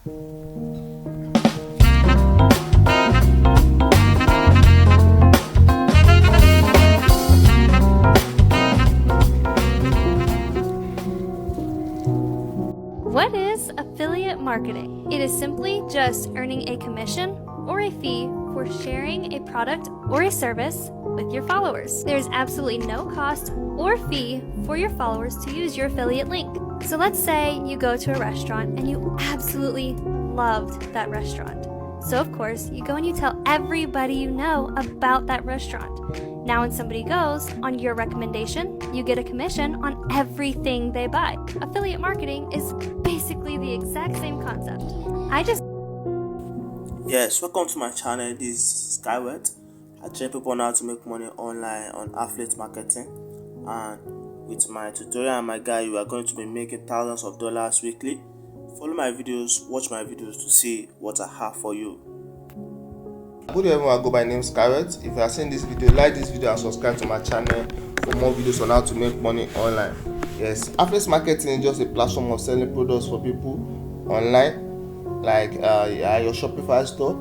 What is affiliate marketing? It is simply just earning a commission or a fee for sharing a product or a service with your followers. There's absolutely no cost or fee for your followers to use your affiliate link. So let's say you go to a restaurant and you absolutely loved that restaurant. So of course, you go and you tell everybody you know about that restaurant. Now when somebody goes on your recommendation, you get a commission on everything they buy. Affiliate marketing is basically the exact same concept. Yes, welcome to my channel. This is Skyward. I train people on how to make money online on affiliate marketing, and with my tutorial and my guide, you are going to be making thousands of dollars weekly. Follow my videos, watch my videos to see what I have for you. Good evening, I go by name Skyward. If you are seeing this video, like this video and subscribe to my channel for more videos on how to make money online. Yes, affiliate marketing is just a platform of selling products for people online, like your Shopify store,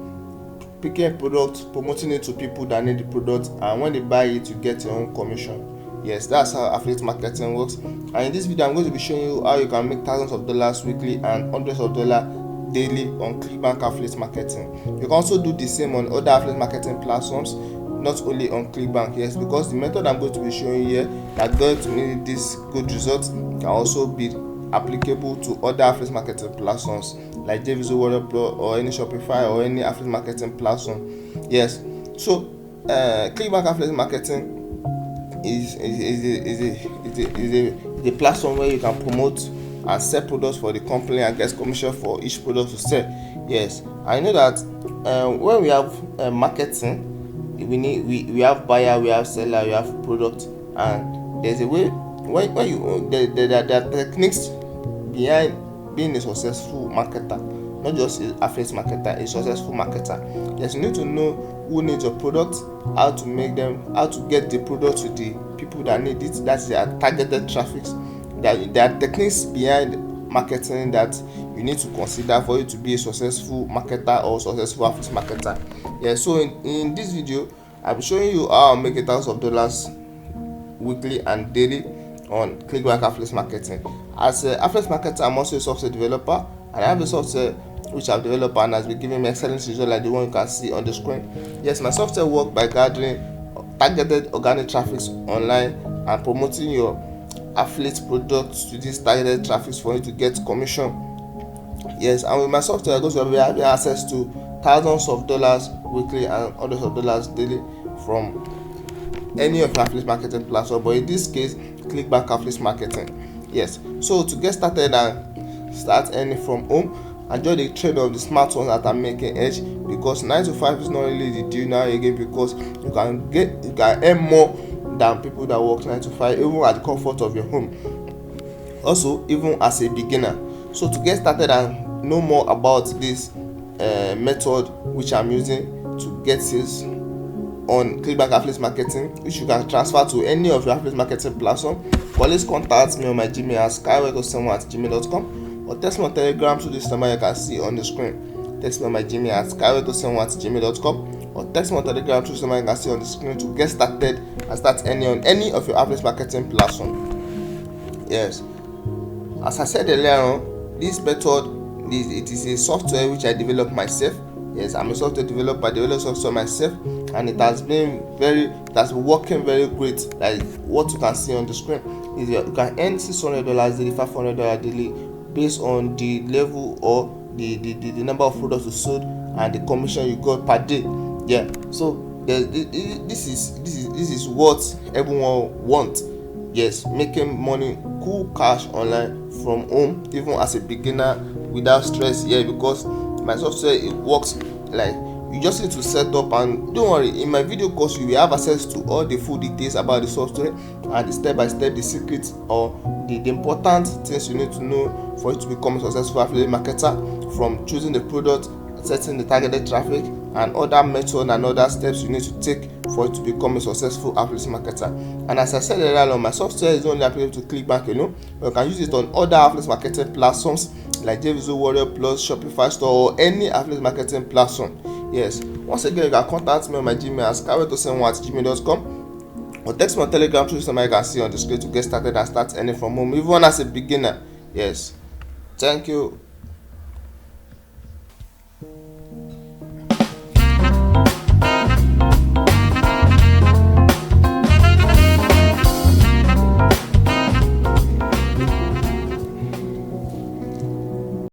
picking a product, promoting it to people that need the product, and when they buy it, you get your own commission. Yes, that's how affiliate marketing works. And in this video, I'm going to be showing you how you can make thousands of dollars weekly and hundreds of dollars daily on ClickBank affiliate marketing. You can also do the same on other affiliate marketing platforms, not only on ClickBank. Yes, because the method I'm going to be showing here that going to make this good results can also be applicable to other affiliate marketing platforms like JVZoo, Wordplay, or any Shopify or any affiliate marketing platform. Yes, so ClickBank affiliate marketing is a platform where you can promote and sell products for the company and get commission for each product to sell. Yes, I know that when we have marketing, we have buyer, we have seller, we have product, and there's a way when you there are techniques behind being a successful marketer, not just an affiliate marketer, a successful marketer. Yes, you need to know who needs your product, how to make them, how to get the product to the people that need it. That's their targeted traffic. There are techniques behind marketing that you need to consider for you to be a successful marketer or successful affiliate marketer. Yeah, so in this video, I'll be showing you how I'm making thousands of dollars weekly and daily on ClickBank affiliate marketing. As an affiliate marketer, I'm also a software developer, and I have a software which I've developed and has been giving me excellent results like the one you can see on the screen. Yes, my software works by gathering targeted organic traffic online and promoting your affiliate products to these targeted traffic for you to get commission. Yes, and with my software, you're going to be having access to thousands of dollars weekly and hundreds of dollars daily from any of your affiliate marketing platform, but in this case, ClickBank affiliate marketing. Yes, so to get started and start earning from home, enjoy the trade of the smart ones that are making edge, because 9 to 5 is not really the deal now again, because you can earn more than people that work 9 to 5 even at the comfort of your home, also even as a beginner. So to get started and know more about this method which I'm using to get sales on ClickBank affiliate marketing, which you can transfer to any of your affiliate marketing platform, please contact me on my Gmail at skyway27@gmail.com, or text me on Telegram to this number you can see on the screen. Text me on my Gmail at skyway27@gmail.com, or text me on Telegram to this number you can see on the screen to get started and start earning on any of your affiliate marketing platform. Yes, as I said earlier on, this method it is a software which I developed myself. Yes, I'm a software developer. I developed software myself, and it has been working very great. Like what you can see on the screen is you can earn $600 daily, $500 daily, based on the level or the number of products you sold and the commission you got per day. Yeah, so this is what everyone wants. Yes, making money, cool cash online from home, even as a beginner without stress. Yeah, because my software, it works like you just need to set up, and don't worry, in my video course you will have access to all the full details about the software and the step by step, the secrets or the important things you need to know for you to become a successful affiliate marketer, from choosing the product, setting the targeted traffic, and other methods and other steps you need to take for you to become a successful affiliate marketer. And as I said earlier on, my software is only applicable to ClickBank alone, but you can use it on other affiliate marketing platforms like JVZoo, Warrior Plus, Shopify store, or any affiliate marketing platform. Yes, once again, you can contact me on my Gmail at skyway271@gmail.com, or text me on Telegram through somebody you can see on the screen to get started and start earning from home, even as a beginner. Yes, thank you.